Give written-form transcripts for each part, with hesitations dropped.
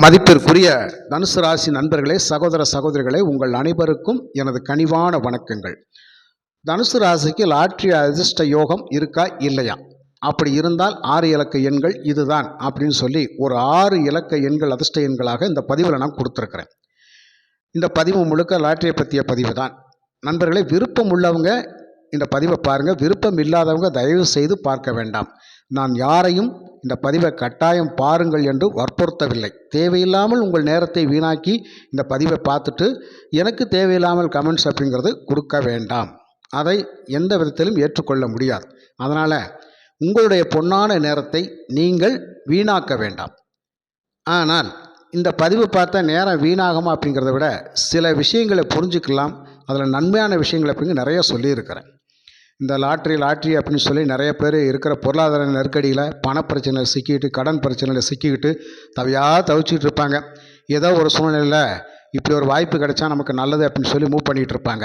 மதிப்பிற்குரிய தனுசு ராசி நண்பர்களே, சகோதர சகோதரிகளே, உங்கள் அனைவருக்கும் எனது கனிவான வணக்கங்கள். தனுசு ராசிக்கு லாட்ரி அதிர்ஷ்ட யோகம் இருக்கா இல்லையா? அப்படி இருந்தால் 6 இலக்க எண்கள் இதுதான் அப்படின்னு சொல்லி ஒரு 6 இலக்க எண்கள் அதிர்ஷ்ட எண்களாக இந்த பதிவில் நான் கொடுத்துருக்கிறேன். இந்த பதிவு முழுக்க லாட்ரியை பற்றிய பதிவு தான். நண்பர்களே, விருப்பம் உள்ளவங்க இந்த பதிவை பாருங்கள், விருப்பம் இல்லாதவங்க தயவு செய்து பார்க்க வேண்டாம். நான் யாரையும் இந்த பதிவை கட்டாயம் பாருங்கள் என்று வற்புறுத்தவில்லை. தேவையில்லாமல் உங்கள் நேரத்தை வீணாக்கி இந்த பதிவை பார்த்துட்டு எனக்கு தேவையில்லாமல் கமெண்ட்ஸ் அப்படிங்கிறது கொடுக்க வேண்டாம். அதை எந்த விதத்திலும் ஏற்றுக்கொள்ள முடியாது. அதனால் உங்களுடைய பொன்னான நேரத்தை நீங்கள் வீணாக்க வேண்டாம். ஆனால் இந்த பதிவு பார்த்தா நேரம் வீணாகுமா அப்படிங்கிறத விட சில விஷயங்களை புரிஞ்சுக்கலாம். அதில் நன்மையான விஷயங்கள் அப்படிங்க நிறைய சொல்லியிருக்கிறேன். இந்த லாட்ரி அப்படின்னு சொல்லி நிறைய பேர் இருக்கிற பொருளாதார நெருக்கடியில், பணப்பிரச்சனையில் சிக்கிக்கிட்டு, கடன் பிரச்சனையில் சிக்கிக்கிட்டு தவிச்சிக்கிட்டு இருப்பாங்க. ஏதோ ஒரு சூழ்நிலையில் இப்படி ஒரு வாய்ப்பு கிடைச்சா நமக்கு நல்லது அப்படின்னு சொல்லி மூவ் பண்ணிகிட்டு இருப்பாங்க.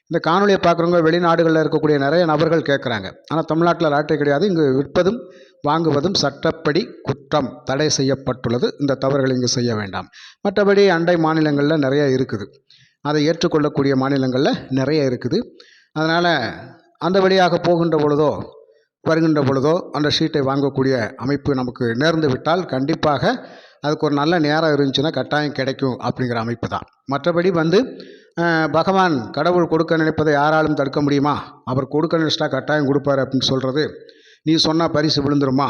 இந்த காணொலியை பார்க்குறவங்க வெளிநாடுகளில் இருக்கக்கூடிய நிறைய நபர்கள் கேட்குறாங்க. ஆனால் தமிழ்நாட்டில் லாட்ரி கிடையாது. இங்கு விற்பதும் வாங்குவதும் சட்டப்படி குற்றம், தடை செய்யப்பட்டுள்ளது. இந்த தவறுகளை இங்கு செய்ய வேண்டாம். மற்றபடி அண்டை மாநிலங்களில் நிறைய இருக்குது, அதை ஏற்றுக்கொள்ளக்கூடிய மாநிலங்களில் நிறைய இருக்குது. அதனால் அந்த வழியாக போகின்ற பொழுதோ வருகின்ற பொழுதோ அந்த ஷீட்டை வாங்கக்கூடிய அமைப்பு நமக்கு நேர்ந்து விட்டால் கண்டிப்பாக அதுக்கு ஒரு நல்ல நேரம் இருந்துச்சுன்னா கட்டாயம் கிடைக்கும் அப்படிங்கிற அமைப்பு தான். மற்றபடி பகவான் கடவுள் கொடுக்க நினைப்பதை யாராலும் தடுக்க முடியுமா? அவர் கொடுக்க நினைச்சிட்டா கட்டாயம் கொடுப்பார் அப்படின்னு சொல்கிறது. நீ சொன்னால் பரிசு விழுந்துருமா?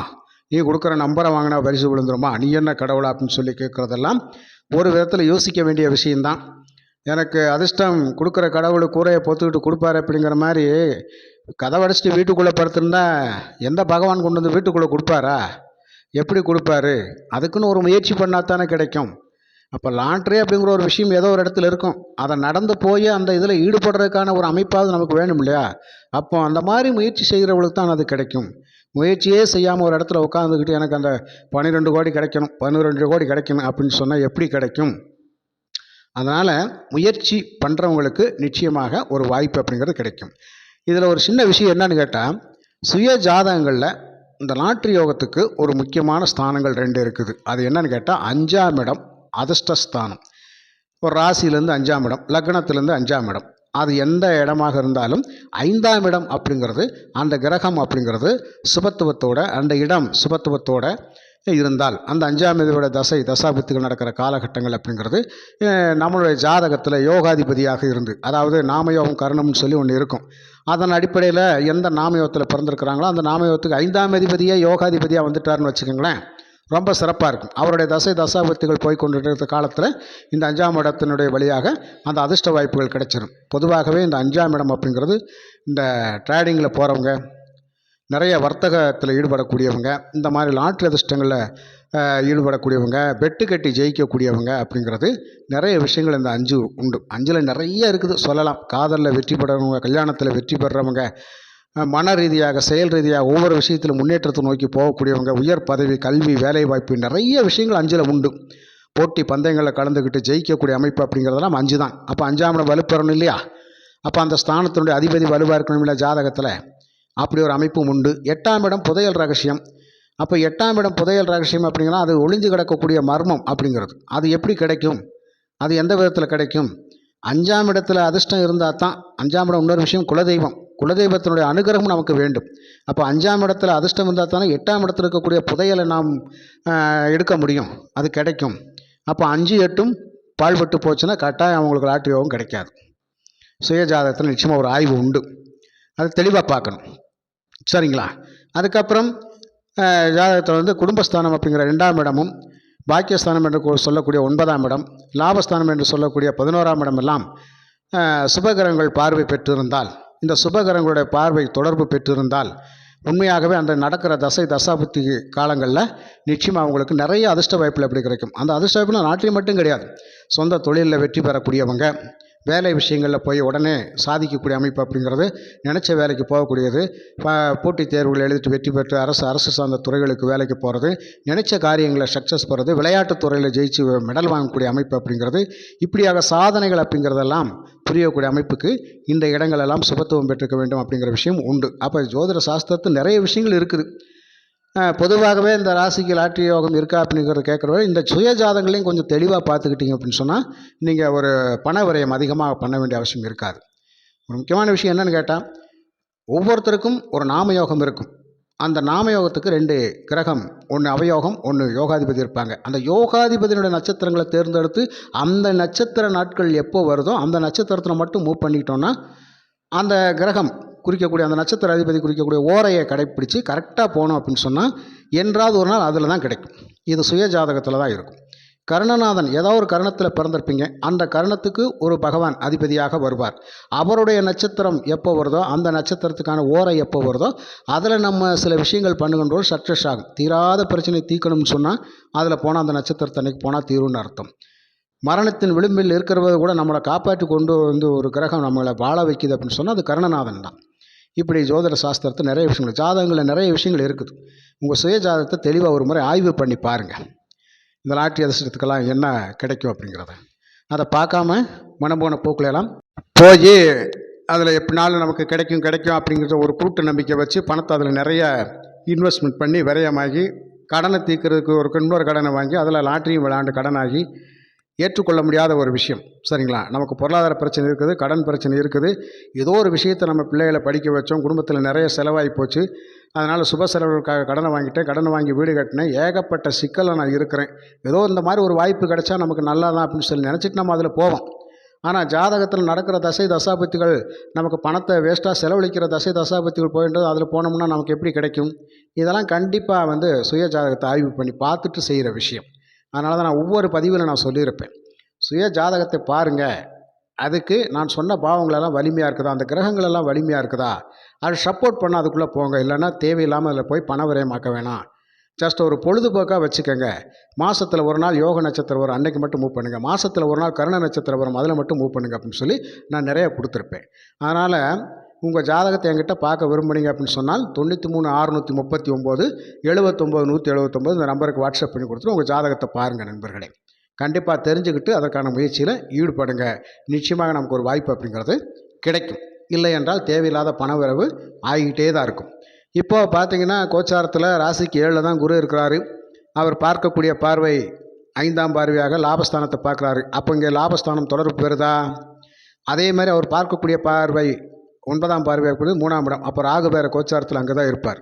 நீ கொடுக்குற நம்பரை வாங்கினா பரிசு விழுந்துருமா? நீ என்ன கடவுளா அப்படின்னு சொல்லி கேட்குறதெல்லாம் ஒரு விதத்தில் யோசிக்க வேண்டிய விஷயந்தான். எனக்கு அதிர்ஷ்டம் கொடுக்குற கடவுள் கூரையை பொத்துக்கிட்டு கொடுப்பாரு அப்படிங்கிற மாதிரி கதவை அடிச்சுட்டு வீட்டுக்குள்ளே படுத்திருந்தா எந்த பகவான் கொண்டு வந்து வீட்டுக்குள்ளே கொடுப்பாரா? எப்படி கொடுப்பாரு? அதுக்குன்னு ஒரு முயற்சி பண்ணால் தானே கிடைக்கும். அப்போ லாட்ரி அப்படிங்கிற ஒரு விஷயம் ஏதோ ஒரு இடத்துல இருக்கும். அதை நடந்து போய் அந்த இதில் ஈடுபடுறதுக்கான ஒரு அமைப்பாவது நமக்கு வேணும் இல்லையா? அப்போ அந்த மாதிரி முயற்சி செய்கிறவங்களுக்கு தான் அது கிடைக்கும். முயற்சியே செய்யாமல் ஒரு இடத்துல உட்காந்துக்கிட்டு எனக்கு அந்த 12 கோடி கிடைக்கணும், 12 கோடி கிடைக்கணும் அப்படின்னு சொன்னால் எப்படி கிடைக்கும்? அதனால் முயற்சி பண்ணுறவங்களுக்கு நிச்சயமாக ஒரு வாய்ப்பு அப்படிங்கிறது கிடைக்கும். இதில் ஒரு சின்ன விஷயம் என்னன்னு கேட்டால், சுய ஜாதகங்களில் இந்த லாட்ரி யோகத்துக்கு ஒரு முக்கியமான ஸ்தானங்கள் 2 இருக்குது. அது என்னன்னு கேட்டால், 5ஆம் இடம் அதிர்ஷ்டஸ்தானம். ஒரு ராசியிலேருந்து 5ஆம் இடம், லக்னத்திலேருந்து 5ஆம் இடம், அது எந்த இடமாக இருந்தாலும் 5ஆம் இடம் அப்படிங்கிறது அந்த கிரகம் அப்படிங்கிறது சுபத்துவத்தோட, அந்த இடம் சுபத்துவத்தோட இருந்தால், அந்த 5ஆம் தேதியோட தசாபுத்திகள் நடக்கிற காலகட்டங்கள் அப்படிங்கிறது நம்மளுடைய ஜாதகத்தில் யோகாதிபதியாக இருந்து, அதாவது நாமயோகம் கரணம்னு சொல்லி ஒன்று இருக்கும். அதன் அடிப்படையில் எந்த நாமயோகத்தில் பிறந்திருக்கிறாங்களோ அந்த நாமயோகத்துக்கு 5ஆம் அதிபதியே யோகாதிபதியாக வந்துட்டாருன்னு வச்சுக்கோங்களேன், ரொம்ப சிறப்பாக இருக்கும். அவருடைய தசாபுத்திகள் போய் கொண்டிருக்கிற காலத்தில் இந்த 5ஆம் இடத்தினுடைய வழியாக அந்த அதிர்ஷ்ட வாய்ப்புகள் கிடைச்சிடும். பொதுவாகவே இந்த 5ஆம் இடம் அப்படிங்கிறது இந்த ட்ரேடிங்கில் போகிறவங்க, நிறைய வர்த்தகத்தில் ஈடுபடக்கூடியவங்க, இந்த மாதிரி லாட்ரி அதிர்ஷ்டங்களில் ஈடுபடக்கூடியவங்க, பெட்டு கட்டி ஜெயிக்கக்கூடியவங்க அப்படிங்கிறது நிறைய விஷயங்கள் இந்த 5 உண்டு. 5ல் நிறைய இருக்குது சொல்லலாம். காதலில் வெற்றி பெறவங்க, கல்யாணத்தில் வெற்றி பெறவங்க, மன ரீதியாக செயல் ரீதியாக ஒவ்வொரு விஷயத்தில் முன்னேற்றத்தை நோக்கி போகக்கூடியவங்க, உயர் பதவி, கல்வி, வேலை வாய்ப்பு, நிறைய விஷயங்கள் 5ல் உண்டு. போட்டி பந்தயங்களில் கலந்துக்கிட்டு ஜெயிக்கக்கூடிய அமைப்பு அப்படிங்கிறதெல்லாம் 5 தான். அப்போ 5ஆம் இடம் வலுப்பெறணும் இல்லையா? அப்போ அந்த ஸ்தானத்தினுடைய அதிபதி வலுவாக இருக்கணும் இல்லை ஜாதகத்தில்? அப்படி ஒரு அமைப்பும் உண்டு. 8ஆம் இடம் புதையல் ரகசியம். அப்போ 8ஆம் இடம் புதையல் ரகசியம் அப்படிங்கிறா அது ஒளிஞ்சு கிடக்கக்கூடிய மர்மம் அப்படிங்கிறது. அது எப்படி கிடைக்கும்? அது எந்த விதத்தில் கிடைக்கும்? 5ஆம் இடத்துல அதிர்ஷ்டம் இருந்தால் தான். 5ஆம் இடம் இன்னொரு விஷயம், குலதெய்வம். குலதெய்வத்தினுடைய அனுகிரகம் நமக்கு வேண்டும். அப்போ 5ஆம் இடத்துல அதிர்ஷ்டம் இருந்தால் தானே 8ஆம் இடத்துல இருக்கக்கூடிய புதையலை நாம் எடுக்க முடியும், அது கிடைக்கும். அப்போ 5, 8ம் பாழ்பட்டு போச்சுன்னா கட்டாயம் அவங்களுக்கு லாட்ரி யோகம் கிடைக்காது. சுய ஜாதகத்தில் நிச்சயமாக ஒரு ஆய்வு உண்டு, அது தெளிவாக பார்க்கணும். சரிங்களா? அதுக்கப்புறம் ஜாதகத்தில் குடும்பஸ்தானம் அப்படிங்கிற 2ஆம் இடமும், பாக்கியஸ்தானம் என்று சொல்லக்கூடிய 9ஆம் இடம், லாபஸ்தானம் என்று சொல்லக்கூடிய 11ஆம் இடம் எல்லாம் சுபகிரகங்கள் பார்வை பெற்றிருந்தால், இந்த சுபகிரகங்களுடைய பார்வை தொடர்பு பெற்றிருந்தால் உண்மையாகவே அந்த நடக்கிற தசாபுத்தி காலங்களில் நிச்சயமாக அவங்களுக்கு நிறைய அதிர்ஷ்ட வாய்ப்புகள் எப்படி கிடைக்கும். அந்த அதிர்ஷ்ட வாய்ப்புலாம் நாட்டில் மட்டும் கிடையாது. சொந்த தொழிலில் வெற்றி பெறக்கூடியவங்க, வேலை விஷயங்களில் போய் உடனே சாதிக்கக்கூடிய அமைப்பு அப்படிங்கிறது, நினச்ச வேலைக்கு போகக்கூடியது, போட்டித் தேர்வுகள் எழுதிட்டு வெற்றி பெற்று அரசு சார்ந்த துறைகளுக்கு வேலைக்கு போகிறது, நினைச்ச காரியங்களை சக்ஸஸ் போகிறது, விளையாட்டுத் துறையில் ஜெயிச்சு மெடல் வாங்கக்கூடிய அமைப்பு அப்படிங்கிறது, இப்படியாக சாதனைகள் அப்படிங்கிறதெல்லாம் புரியக்கூடிய அமைப்புக்கு இந்த இடங்களெல்லாம் சுபத்துவம் பெற்றுக்க வேண்டும் அப்படிங்கிற விஷயம் உண்டு. அப்போ ஜோதிட சாஸ்திரத்தில் நிறைய விஷயங்கள் இருக்குது. பொதுவாகவே இந்த ராசிக்கு லாட்ரி யோகம் இருக்கா அப்படிங்கிறத கேட்குறவங்க இந்த சுய ஜாதகங்களையும் கொஞ்சம் தெளிவாக பார்த்துக்கிட்டீங்க அப்படின்னு சொன்னால் நீங்கள் ஒரு பண விரயம் அதிகமாக பண்ண வேண்டிய அவசியம் இருக்காது. ஒரு முக்கியமான விஷயம் என்னென்னு கேட்டால், ஒவ்வொருத்தருக்கும் ஒரு நாமயோகம் இருக்கும். அந்த நாமயோகத்துக்கு 2 கிரகம், ஒன்று அவயோகம், ஒன்று யோகாதிபதி இருப்பாங்க. அந்த யோகாதிபதியினுடைய நட்சத்திரங்களை தேர்ந்தெடுத்து அந்த நட்சத்திர நாட்கள் எப்போ வருதோ அந்த நட்சத்திரத்தில் மட்டும் மூவ் பண்ணிக்கிட்டோன்னா அந்த கிரகம் குறிக்கக்கூடிய அந்த நட்சத்திர அதிபதி குறிக்கக்கூடிய ஓரையை கடைப்பிடிச்சு கரெக்டாக போனோம் அப்படின்னு சொன்னால் என்றாவது ஒரு நாள் அதில் தான் கிடைக்கும். இது சுய ஜாதகத்தில் தான் இருக்கும். கர்ணநாதன் ஏதோ ஒரு கரணத்தில் பிறந்திருப்பீங்க. அந்த கரணத்துக்கு ஒரு பகவான் அதிபதியாக வருவார். அவருடைய நட்சத்திரம் எப்போ வருதோ அந்த நட்சத்திரத்துக்கான ஓரை எப்போ வருதோ அதில் நம்ம சில விஷயங்கள் பண்ணுகின்றோம், சக்ஸஸ் ஆகும். தீராத பிரச்சனை தீர்க்கணும்னு சொன்னால் அதில் போனால் அந்த நட்சத்திரத்தன்னைக்கு போனால் தீரும்னு அர்த்தம். மரணத்தின் விளிம்பில் இருக்கிறத கூட நம்மளை காப்பாற்றி கொண்டு வந்து ஒரு கிரகம் நம்மளை வாழ வைக்குது அப்படின்னு சொன்னால் அது கர்ணநாதன் தான். இப்படி ஜோதிட சாஸ்திரத்தை நிறைய விஷயங்கள், ஜாதகங்களில் நிறைய விஷயங்கள் இருக்குது. உங்கள் சுய ஜாதகத்தை தெளிவாக ஒரு முறை ஆய்வு பண்ணி பாருங்கள். இந்த லாட்ரி அதிர்ஷ்டத்துக்கெல்லாம் என்ன கிடைக்கும் அப்படிங்கிறத அதை பார்க்காம மனம் போன போக்குலாம் போய் அதில் எப்படினாலும் நமக்கு கிடைக்கும் அப்படிங்கிற ஒரு கூட்டு நம்பிக்கை வச்சு பணத்தை அதில் நிறைய இன்வெஸ்ட்மெண்ட் பண்ணி விரயமாகி கடனை தீர்க்கறதுக்கு ஒரு இன்னொரு கடனை வாங்கி அதில் லாட்ரியும் விளையாண்டு கடனாகி ஏற்றுக்கொள்ள முடியாத ஒரு விஷயம். சரிங்களா? நமக்கு பொருளாதார பிரச்சனை இருக்குது, கடன் பிரச்சனை இருக்குது. ஏதோ ஒரு விஷயத்தை நம்ம பிள்ளைகளை படிக்க வச்சோம், குடும்பத்தில் நிறைய செலவாகி போச்சு, அதனால் சுப செலவுக்காக கடனை வாங்கிட்டேன், கடனை வாங்கி வீடு கட்டினேன், ஏகப்பட்ட சிக்கலில் நான் இருக்கிறேன். ஏதோ இந்த மாதிரி ஒரு வாய்ப்பு கிடைச்சா நமக்கு நல்லா தான் அப்படின்னு சொல்லி நினச்சிட்டு நம்ம அதில் போவோம். ஆனால் ஜாதகத்தில் நடக்கிற தசை தசாபத்திகள் நமக்கு பணத்தை வேஸ்ட்டாக செலவழிக்கிற தசை தசாபத்திகள் போயிட்டு அதில் போனோம்னா நமக்கு எப்படி கிடைக்கும்? இதெல்லாம் கண்டிப்பாக சுய ஜாதகத்தை ஆய்வு பண்ணி பார்த்துட்டு செய்கிற விஷயம். அதனால தான் நான் ஒவ்வொரு பதிவில் நான் சொல்லியிருப்பேன், சுய ஜாதகத்தை பாருங்கள். அதுக்கு நான் சொன்ன பாவங்களெல்லாம் வலிமையாக இருக்குதா, அந்த கிரகங்களெல்லாம் வலிமையாக இருக்குதா, அது சப்போர்ட் பண்ண அதுக்குள்ளே போங்க. இல்லைன்னா தேவையில்லாமல் அதில் போய் பண விரயமாக்க வேணாம். ஜஸ்ட் ஒரு பொழுதுபோக்காக வச்சுக்கோங்க. மாதத்தில் ஒரு நாள் யோக நட்சத்திரம் வரும், அன்னைக்கு மட்டும் மூவ் பண்ணுங்கள். மாதத்தில் ஒரு நாள் கர்ண நட்சத்திரம் வரும், அதில் மட்டும் மூவ் பண்ணுங்கள் அப்படின்னு சொல்லி நான் நிறைய கொடுத்துருப்பேன். அதனால் உங்கள் ஜாதகத்தை என்கிட்ட பார்க்க விரும்புனீங்க அப்படின்னு சொன்னால் 93 639 79 179 இந்த நம்பருக்கு வாட்ஸ்அப் பண்ணி கொடுத்துட்டு உங்கள் ஜாதகத்தை பாருங்கள் நண்பர்களே. கண்டிப்பாக தெரிஞ்சுக்கிட்டு அதற்கான முயற்சியில் ஈடுபடுங்க. நிச்சயமாக நமக்கு ஒரு வாய்ப்பு அப்படிங்கிறது கிடைக்கும். இல்லை என்றால் தேவையில்லாத பண வரவு ஆகிக்கிட்டே தான் இருக்கும். இப்போது பார்த்தீங்கன்னா கோச்சாரத்தில் ராசிக்கு 7 தான் குரு இருக்கிறாரு. அவர் பார்க்கக்கூடிய பார்வை 5ஆம் பார்வையாக லாபஸ்தானத்தை பார்க்குறாரு. அப்போ இங்கே லாபஸ்தானம் தொடர்பு பெறுதா? அதே மாதிரி அவர் பார்க்கக்கூடிய பார்வை 9ஆம் பார்வையாக போது 3ஆம் இடம். அப்போ ராகு வேறு கோச்சாரத்தில் அங்கே தான் இருப்பார்.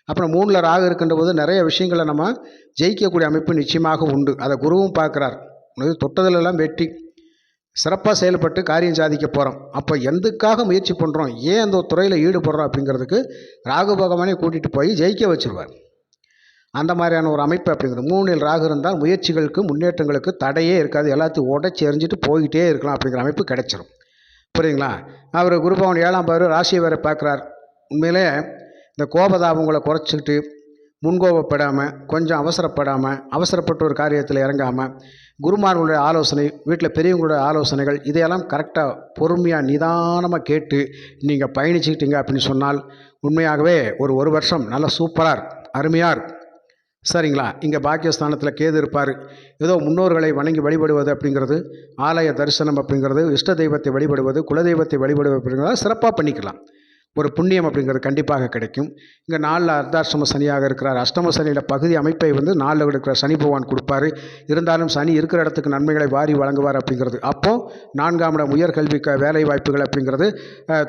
அப்புறம் 3ல் ராகு இருக்கின்ற போது நிறைய விஷயங்களை நம்ம ஜெயிக்கக்கூடிய அமைப்பு நிச்சயமாக உண்டு. அதை குருவும் பார்க்குறார். தொட்டதிலெல்லாம் வெற்றி, சிறப்பாக செயல்பட்டு காரியம் சாதிக்க போகிறோம். அப்போ எதுக்காக முயற்சி பண்ணுறோம், ஏன் அந்த துறையில் ஈடுபடுறோம் அப்படிங்கிறதுக்கு ராகு பகவானே கூட்டிகிட்டு போய் ஜெயிக்க வச்சுருவார். அந்த மாதிரியான ஒரு அமைப்பு அப்படிங்கிறது. 3ல் ராகு இருந்தால் முயற்சிகளுக்கு முன்னேற்றங்களுக்கு தடையே இருக்காது. எல்லாத்தையும் உடச்சி எறிஞ்சிட்டு போய்கிட்டே இருக்கலாம் அப்படிங்கிற அமைப்பு கிடைச்சிரும். புரியுங்களா? அவர் குருபவன் 7ஆம் பார்வை ராசியை வேறு பார்க்குறார். உண்மையிலே இந்த கோபதாபங்களை குறைச்சிக்கிட்டு முன்கோபப்படாமல், கொஞ்சம் அவசரப்பட்டு ஒரு காரியத்தில் இறங்காமல், குருமார்களுடைய ஆலோசனை, வீட்டில் பெரியவங்களுடைய ஆலோசனைகள் இதையெல்லாம் கரெக்டாக பொறுமையாக நிதானமாக கேட்டு நீங்கள் பயணிச்சுக்கிட்டீங்க அப்படின்னு சொன்னால் உண்மையாகவே ஒரு வருஷம் நல்லா சூப்பராக இருக்கும், அருமையாக இருக்கும். சரிங்களா? இங்கே பாக்கியஸ்தானத்தில் கேது இருப்பார். ஏதோ முன்னோர்களை வணங்கி வழிபடுவது அப்படிங்கிறது, ஆலய தரிசனம் அப்படிங்கிறது, இஷ்ட தெய்வத்தை வழிபடுவது, குலதெய்வத்தை வழிபடுவது அப்படிங்கிறத சிறப்பாக பண்ணிக்கலாம். ஒரு புண்ணியம் அப்படிங்கிறது கண்டிப்பாக கிடைக்கும். இங்கே 4ல் அர்த்தாஷ்டம சனியாக இருக்கிறார். அஷ்டம சனியில் பகுதி அமைப்பை 4ல் இருக்கிற சனி பகவான் கொடுப்பார். இருந்தாலும் சனி இருக்கிற இடத்துக்கு நன்மைகளை வாரி வழங்குவார் அப்படிங்கிறது. அப்போது 4ஆம் இடம் உயர்கல்வி வேலை வாய்ப்புகள் அப்படிங்கிறது,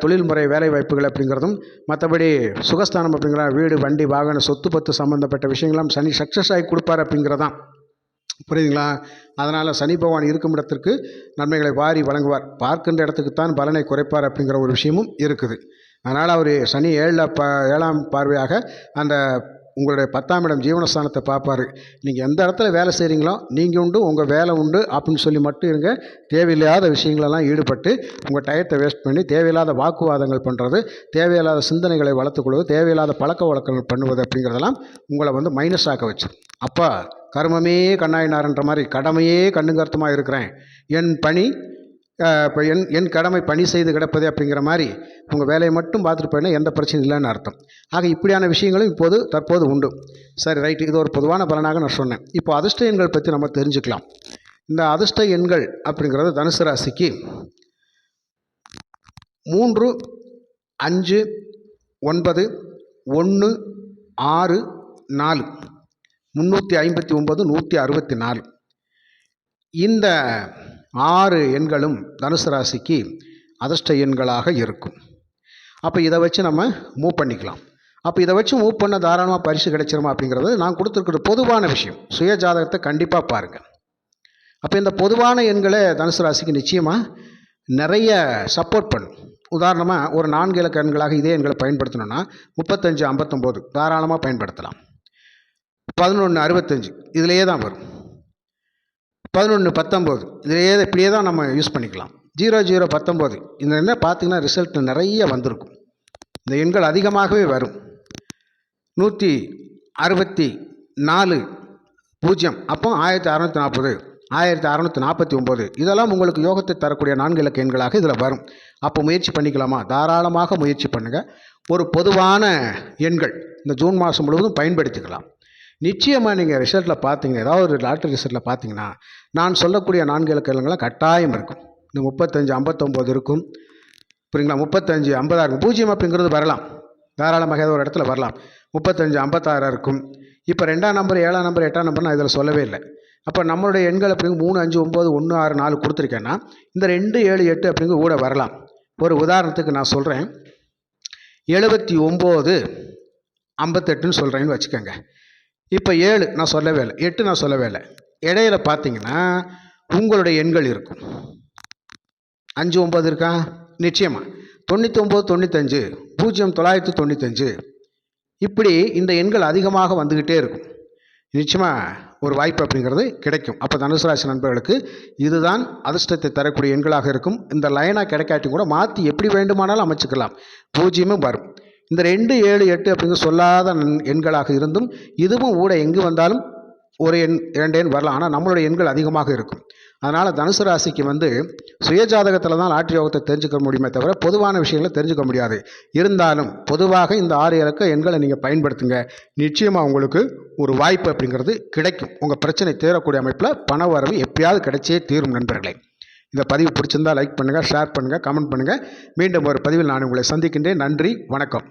தொழில்முறை வேலை வாய்ப்புகள் அப்படிங்கிறதும், மற்றபடி சுகஸ்தானம் அப்படிங்கிற வீடு வண்டி வாகன சொத்து பத்து சம்மந்தப்பட்ட விஷயங்கள்லாம் சனி சக்ஸஸ் ஆகி கொடுப்பார் அப்படிங்கிறதான். புரியுதுங்களா? அதனால் சனி பகவான் இருக்கும் இடத்திற்கு நன்மைகளை வாரி வழங்குவார். பார்க்கின்ற இடத்துக்குத்தான் பலனை குறைப்பார் அப்படிங்கிற ஒரு விஷயமும் இருக்குது. அதனால் அவர் சனி 7ஆம் பார்வையாக அந்த உங்களுடைய 10ஆம் இடம் ஜீவனஸ்தானத்தை பார்ப்பார். நீங்கள் எந்த இடத்துல வேலை செய்கிறீங்களோ நீங்கள் உண்டு, உங்கள் வேலை உண்டு அப்படின்னு சொல்லி மட்டும் இருங்க. தேவையில்லாத விஷயங்களெல்லாம் ஈடுபட்டு உங்கள் டயத்தை வேஸ்ட் பண்ணி தேவையில்லாத வாக்குவாதங்கள் பண்ணுறது, தேவையில்லாத சிந்தனைகளை வளர்த்துக்கொள்வது, தேவையில்லாத பழக்க வழக்கங்கள் பண்ணுவது அப்படிங்கிறதெல்லாம் உங்களை மைனஸ் ஆக்க வச்சு, அப்போ கர்மமே கண்ணாயினார்ன்ற மாதிரி கடமையே கண்ணுங்கருத்துமாக இருக்கிறேன், என் பணி இப்போ என் கடமை பணி செய்து கிடப்பது அப்படிங்கிற மாதிரி உங்கள் வேலையை மட்டும் பார்த்துட்டு போயினா எந்த பிரச்சனையும் இல்லைன்னு அர்த்தம். ஆக இப்படியான விஷயங்களும் தற்போது உண்டு. சரி, ரைட்டு, இது ஒரு பொதுவான பலனாக நான் சொன்னேன். இப்போ அதிர்ஷ்ட எண்கள் பற்றி நம்ம தெரிஞ்சுக்கலாம். இந்த அதிர்ஷ்ட எண்கள் அப்படிங்கிறது தனுசு ராசிக்கு 3, 5, 9, 1, 6, 4, 359, 164. இந்த 6 எண்களும் தனுசு ராசிக்கு அதிர்ஷ்ட எண்களாக இருக்கும். அப்போ இதை வச்சு நம்ம மூவ் பண்ணிக்கலாம். அப்போ இதை வச்சு மூவ் பண்ண தாராளமாக பரிசு கிடைச்சிருமா அப்படிங்கிறது நான் கொடுத்துருக்குற பொதுவான விஷயம். சுய ஜாதகத்தை கண்டிப்பாக பாருங்கள். அப்போ இந்த பொதுவான எண்களை தனுசு ராசிக்கு நிச்சயமாக நிறைய சப்போர்ட் பண்ணும். உதாரணமாக ஒரு 4 இலக்க எண்களாக இதே எண்களை பயன்படுத்தணும்னா 35, 59 தாராளமாக பயன்படுத்தலாம். 11, 65 இதிலேயே தான் வரும். 11, 19 இதிலேயே இப்படியே தான் நம்ம யூஸ் பண்ணிக்கலாம். 00, 19 இந்த என்ன பார்த்தீங்கன்னா ரிசல்ட் நிறைய வந்திருக்கும். இந்த எண்கள் அதிகமாகவே வரும். 164, 0 அப்போ 1640, 1649 இதெல்லாம் உங்களுக்கு யோகத்தை தரக்கூடிய 4 இலக்க எண்களாக இதில் வரும். அப்போ முயற்சி பண்ணிக்கலாமா? தாராளமாக முயற்சி பண்ணுங்கள். ஒரு பொதுவான எண்கள் இந்த ஜூன் மாதம் முழுவதும் பயன்படுத்திக்கலாம். நிச்சயமாக நீங்கள் ரிசல்ட்டில் பார்த்தீங்க, ஏதாவது ஒரு லாட்டரி ரிசல்ட்டில் பார்த்தீங்கன்னா நான் சொல்லக்கூடிய 4 இலக்க எண்கள்லாம் கட்டாயம் இருக்கும். இந்த 35, 59 இருக்கும். புரியுங்களா? 35, 50 இருக்கும். 0 அப்படிங்கிறது வரலாம், தாராளமாக ஏதோ ஒரு இடத்துல வரலாம். 35, 56 இருக்கும். இப்போ 2ஆம் நம்பர், 7ஆம் நம்பர், 8ஆம் நம்பர் நான் இதில் சொல்லவே இல்லை. அப்போ நம்மளுடைய எண்கள் அப்படிங்க 3, 5, 9, 1, 6, 4 கொடுத்துருக்கேன்னா இந்த 2, 7, 8 அப்படிங்க கூட வரலாம். ஒரு உதாரணத்துக்கு நான் சொல்கிறேன். 79, 58ன்னு சொல்கிறேன்னு வச்சுக்கோங்க. இப்போ 7 நான் சொல்லவே இல்லை, 8 நான் சொல்லவே இல்லை. இடையில பார்த்தீங்கன்னா உங்களுடைய எண்கள் இருக்கும். 5, 9 இருக்கா? நிச்சயமாக 99, 95, 0, 995 இப்படி இந்த எண்கள் அதிகமாக வந்துக்கிட்டே இருக்கும். நிச்சயமாக ஒரு வாய்ப்பு அப்படிங்கிறது கிடைக்கும். அப்போ தனுசு ராசி நண்பர்களுக்கு இதுதான் அதிர்ஷ்டத்தை தரக்கூடிய எண்களாக இருக்கும். இந்த லைனாக கிடைக்காட்டி கூட மாற்றி எப்படி வேண்டுமானாலும் அமைச்சுக்கலாம். 0ம் வரும். இந்த 2, 7, 8 அப்படிங்கிற சொல்லாத எண்களாக இருந்தும் இதுவும் கூட எங்கு வந்தாலும் ஒரு எண் 2 எண் வரலாம். ஆனால் நம்மளுடைய எண்கள் அதிகமாக இருக்கும். அதனால் தனுசு ராசிக்கு சுயஜாதகத்தில் தான் லாட்டரி யோகத்தை தெரிஞ்சுக்க முடியுமே தவிர பொதுவான விஷயங்களை தெரிஞ்சுக்க முடியாது. இருந்தாலும் பொதுவாக இந்த 6 இலக்க எண்களை நீங்கள் பயன்படுத்துங்க. நிச்சயமாக உங்களுக்கு ஒரு வாய்ப்பு அப்படிங்கிறது கிடைக்கும். உங்கள் பிரச்சனை தீரக்கூடிய அமைப்பில் பண வரவு எப்பயாவது கிடைச்சே தீரும். நண்பர்களே, இந்த பதிவு பிடிச்சிருந்தால் லைக் பண்ணுங்கள், ஷேர் பண்ணுங்கள், கமெண்ட் பண்ணுங்கள். மீண்டும் ஒரு பதிவில் நான் உங்களை சந்திக்கின்றேன். நன்றி, வணக்கம்.